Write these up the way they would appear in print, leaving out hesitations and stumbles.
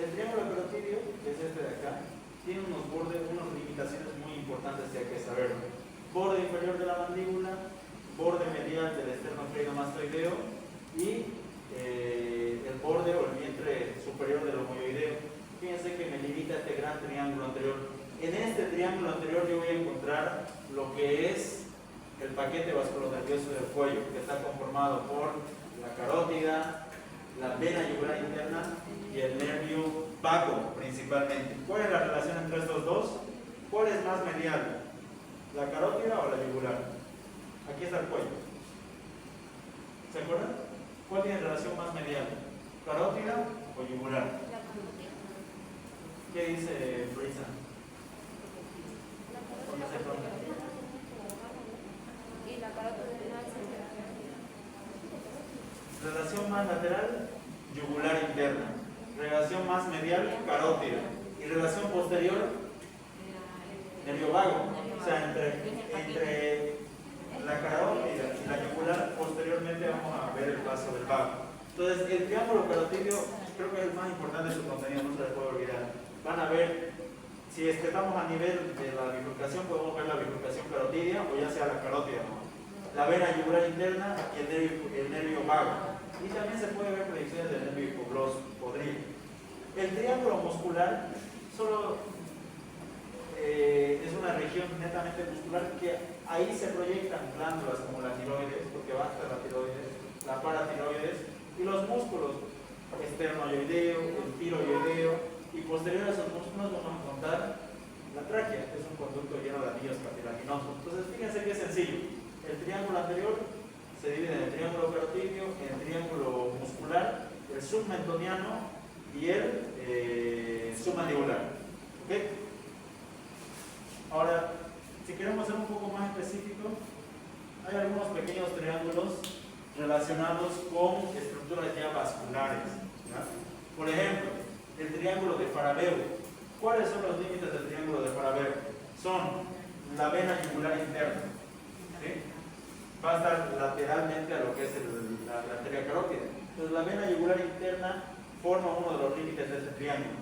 El triángulo carotidio, que es este de acá, tiene unos bordes, unas limitaciones muy importantes que hay que saber. Borde inferior de la mandíbula, borde medial del esternocleidomastoideo y el borde o el vientre superior del homoioideo. Fíjense que me limita este gran triángulo anterior. En este triángulo anterior yo voy a encontrar lo que es el paquete vasculonervioso del cuello, que está conformado por la carótida, la vena yugular interna y el nervio vago principalmente. ¿Cuál es la relación entre estos dos? ¿Cuál es más medial? ¿La carótida o la yugular? Aquí está el cuello. ¿Se acuerdan? ¿Cuál tiene relación más medial? ¿Carótida o yugular? ¿Qué dice Brisa? Y la carótida relación más lateral, yugular interna. Relación más medial, carótida. Y relación posterior, nervio vago. O sea, entre la carótida y la yugular, posteriormente vamos a ver el paso del vago. Entonces, el triángulo carotidio creo que es el más importante de su contenido, no se les puede olvidar. Van a ver, si estamos a nivel de la bifurcación, podemos ver la bifurcación carotidia o ya sea la carótida, ¿no? La vena yugular interna y el nervio vago. Y también se puede ver proyecciones del nervio hipogloso, podría. El triángulo muscular solo es una región netamente muscular que ahí se proyectan glándulas como la tiroides, porque va hasta la tiroides, la paratiroides y los músculos esternoioideo, el tiroideo, y posterior a esos músculos vamos a encontrar la tráquea, que es un conducto lleno de anillos cartilaginosos. Entonces fíjense que es sencillo. El triángulo anterior se divide en el triángulo carotidio, en el triángulo muscular, el submentoniano y el submandibular. ¿Okay? Ahora, si queremos ser un poco más específico, hay algunos pequeños triángulos relacionados con estructuras ya vasculares, ¿ya? Por ejemplo, el triángulo de Farabeu. ¿Cuáles son los límites del triángulo de Farabeu? Son la vena yugular interna, ¿sí? Va a estar lateralmente a lo que es la arteria carótida. Entonces la vena yugular interna forma uno de los límites de este triángulo.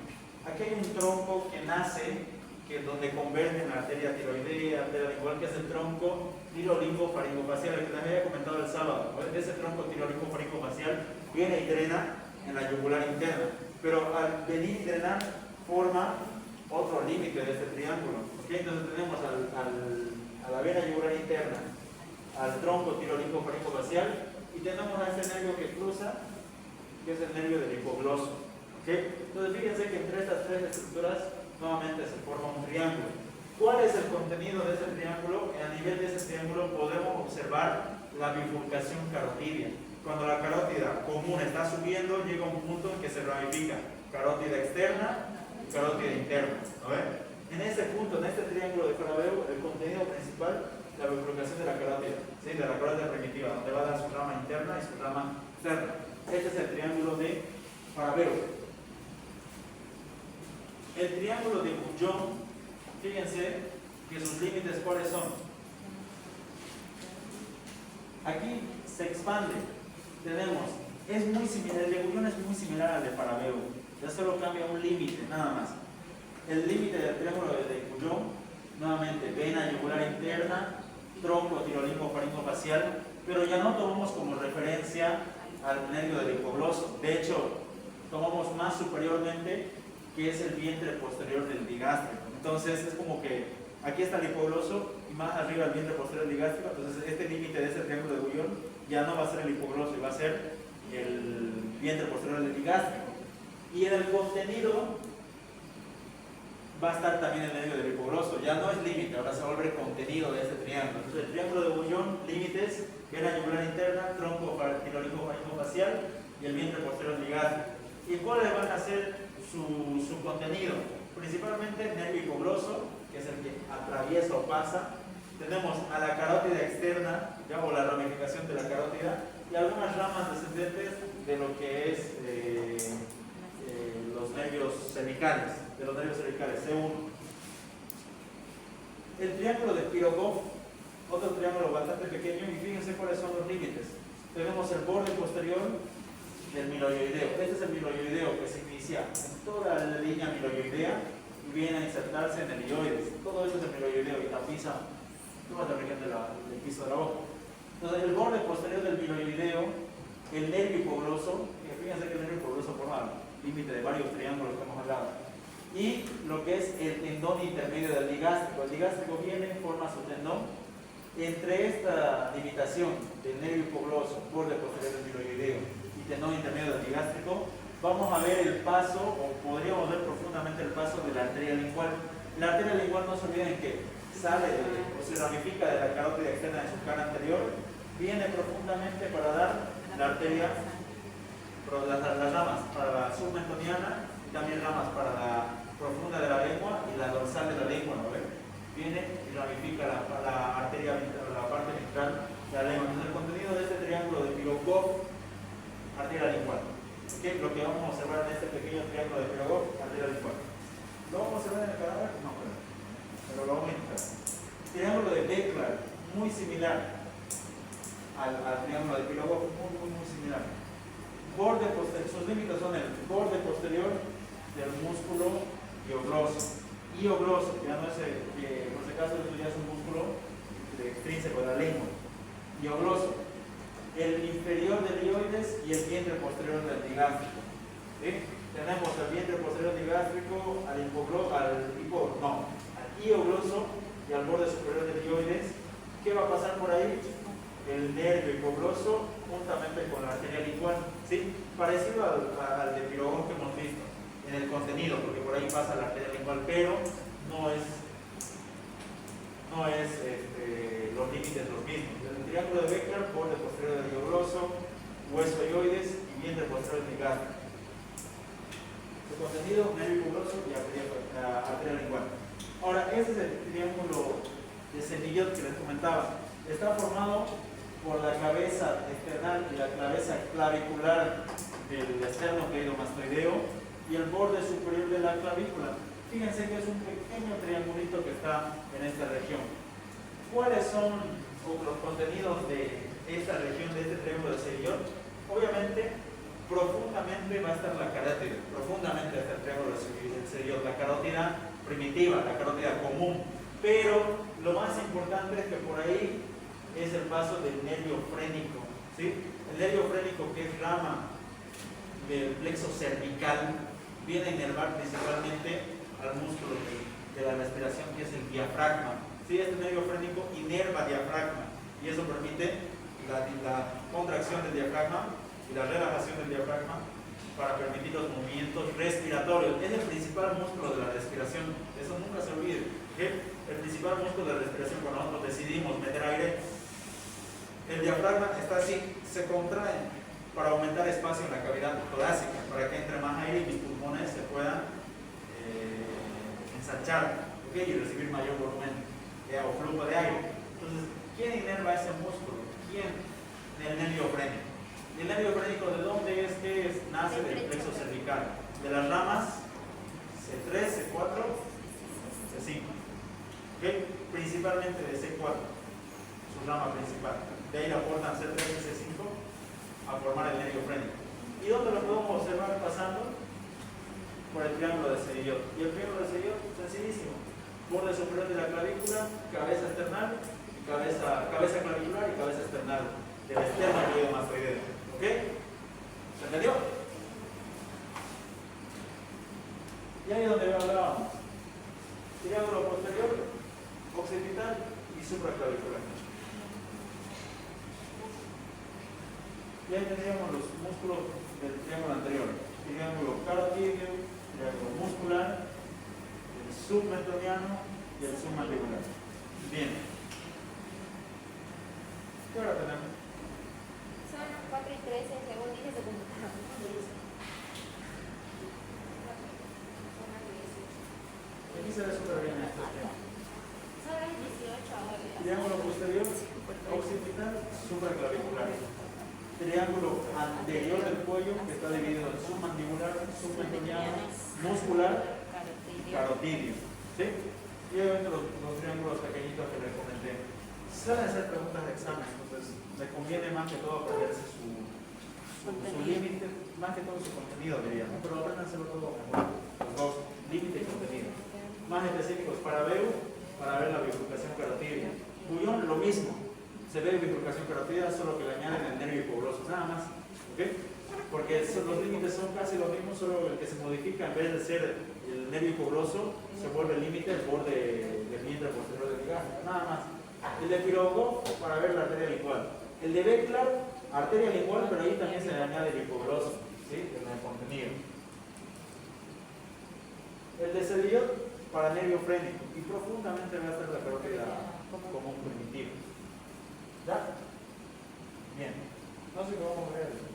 Aquí hay un tronco que nace, que es donde convergen la arteria tiroidea, arteria igual que es el tronco tirolinfofaringofacial, el que les había comentado el sábado. Ese tronco tirolinfofaringofacial viene y drena en la yugular interna, pero al venir y drenar forma otro límite de este triángulo. ¿Okay? Entonces tenemos a la vena yugular interna, al tronco tirolinfofaringofacial y tenemos a ese nervio que cruza, que es el nervio del hipogloso. ¿Okay? Entonces fíjense que entre estas tres estructuras nuevamente se forma un triángulo. ¿Cuál es el contenido de ese triángulo? A nivel de ese triángulo podemos observar la bifurcación carotidia. Cuando la carótida común está subiendo, llega un punto en que se ramifica carótida externa y carótida interna. ¿No ven? En ese punto, en este triángulo de Farabeu, el contenido principal, la bifurcación de la carótida, ¿sí? De la carótida primitiva, donde va a dar su rama interna y su rama externa. Este es el triángulo de Farabeu. El triángulo de Bouillon, fíjense que sus límites cuáles son. Aquí se expande. Tenemos, es muy similar, el de Bouillon es muy similar al de Farabeu. Ya solo cambia un límite, nada más. El límite del triángulo de Bouillon, nuevamente, vena yugular interna, tronco tirolinfofaringofacial, pero ya no tomamos como referencia al nervio del hipogloso. De hecho, tomamos más superiormente, que es el vientre posterior del digástrico. Entonces es como que aquí está el hipogloso y más arriba el vientre posterior del digástrico. Entonces este límite de este triángulo de Bouillon ya no va a ser el hipogloso, va a ser el vientre posterior del digástrico. Y en el contenido va a estar también el nervio del hipogloso. Ya no es límite, ahora se va a volver contenido de este triángulo. Entonces el triángulo de Bouillon, límites, vena yugular interna, tronco tirolinfofaringofacial y el vientre posterior del digástrico. ¿Y cuáles van a ser su contenido? Principalmente nervio hipogloso, que es el que atraviesa o pasa. Tenemos a la carótida externa, ya, o la ramificación de la carótida, y algunas ramas descendentes de lo que es los nervios cervicales, C1. El triángulo de Pirogov, otro triángulo bastante pequeño, y fíjense cuáles son los límites. Tenemos el borde posterior del miloioideo. Este es el miloioideo que se inicia en toda la línea miloioidea y viene a insertarse en el ilioides. Todo eso es el miloioideo y tapiza toda la región del piso de la boca. Entonces, el borde posterior del miloioideo, el nervio hipogloso, fíjense que el nervio hipogloso forma el límite de varios triángulos que hemos hablado, y lo que es el tendón intermedio del digástrico. El digástrico viene, forma su tendón. Entre esta limitación del nervio hipogloso, borde posterior del miloioideo y tendón intermedio del digástrico, vamos a ver el paso, o podríamos ver profundamente el paso de la arteria lingual. La arteria lingual, no se olviden que sale o se ramifica de la carótida externa de su cara anterior, viene profundamente para dar la arteria, las ramas para la submentoniana y también ramas para la profunda de la lengua y la dorsal de la lengua, ¿no ven? Viene y ramifica la arteria, la parte ventral de la lengua. Entonces, el contenido de este triángulo de Pirogov, arteria lingual. ¿Okay? Lo que vamos a observar en este pequeño triángulo de Pirogov, arteria lingual. ¿Lo vamos a observar en el cadáver? No, pero lo vamos a indicar. Triángulo de Beckler, muy similar al triángulo de Pirogov, muy similar. Borde posterior, sus límites son el borde posterior del músculo iogloso. Iogloso, ya no es que por si acaso esto ya es un músculo extrínseco de la lengua. Iogloso, el inferior del ilioides y el vientre posterior del digástrico. ¿Sí? Tenemos el vientre posterior digástrico al iogloso y al borde superior del ilioides. ¿Qué va a pasar por ahí? El nervio hipogloso juntamente con la arteria lingual, ¿sí? Parecido al de Pirogov que hemos visto en el contenido, porque por ahí pasa la arteria lingual, pero no es los límites los mismos. El triángulo de Beckler, borde posterior del iogloso, hueso ilioides y vientre posterior del digástrico. Su contenido, nervio hipogloso y arteria lingual. Ahora, este es el triángulo de Sennillotte que les comentaba. Está formado por la cabeza external y la cabeza clavicular del esternocleidomastoideo y el borde superior de la clavícula. Fíjense que es un pequeño triangulito que está en esta región. ¿Cuáles son los contenidos de esta región, de este triángulo de Sennillotte? Obviamente, profundamente va a estar la carótida, profundamente está el triángulo de Sennillotte, la carótida primitiva, la carótida común, pero lo más importante es que por ahí es el paso del nervio frénico, ¿sí? El nervio frénico, que es rama del plexo cervical, viene a inervar principalmente al músculo de la respiración, que es el diafragma, ¿sí? Este nervio frénico inerva diafragma y eso permite la contracción del diafragma y la relajación del diafragma para permitir los movimientos respiratorios. Es el principal músculo de la respiración, eso nunca se olvide, ¿okay? El principal músculo de la respiración, cuando nosotros decidimos meter aire, el diafragma está así, se contrae para aumentar espacio en la cavidad torácica, para que entre más aire y mis pulmones se puedan ensanchar, ¿okay? Y recibir mayor volumen o flujo de aire. Entonces, ¿quién inerva ese músculo? ¿Quién? El nervio frénico. ¿Y el nervio frénico de dónde es? Que nace del plexo cervical, de las ramas C3, C4, C5, ¿okay? Principalmente de C4, su rama principal. De ahí aportan C3 y C5 a formar el nervio frénico. ¿Y dónde lo podemos observar pasando? Por el triángulo de Sennillotte. ¿Y el triángulo de Sennillotte? Sencillísimo. Borde superior de la clavícula, cabeza external, cabeza clavicular y cabeza external del esternocleidomastoideo. ¿Ok? ¿Se entendió? Y ahí es donde hablábamos. Triángulo posterior, occipital y supraclavicular. Y ahí tendríamos los músculos del triángulo anterior. Triángulo carotídeo, triángulo muscular, el submentoniano y el submandibular. Bien. ¿Qué hora tenemos? Son 4 y 13, según dice su computadora. Aquí se ve súper bien este tema. Son las 18 ahora. Triángulo posterior, occipital, supraclavicular. Triángulo anterior del cuello, que está dividido en submandibular, submentoniano, muscular y carotídeo. ¿Sí? Y obviamente los triángulos pequeñitos que les comenté. Suelen hacer preguntas de examen, entonces me conviene más que todo aprenderse su su límite, más que todo su contenido, diríamos, pero apréndanselo todo mejor, los dos, límite y contenido. Más específicos para VEU, para ver la bifurcación carotidia. Bullón, lo mismo, se ve bifurcación carotidia, solo que le añaden el nervio hipogloso, nada más, ¿ok? Porque los límites son casi los mismos, solo el que se modifica, en vez de ser el nervio hipogloso, se vuelve el límite el borde del vientre posterior del ligámeno, nada más. El de Pirogov, para ver la arteria lingual. El de Beckler, arteria lingual, pero ahí también se le añade el hipogloso, ¿sí? En el contenido. El de Celiot, para nervio frénico, y profundamente va a estar la carótida como un primitivo. ¿Ya? Bien. No sé cómo vamos a ver.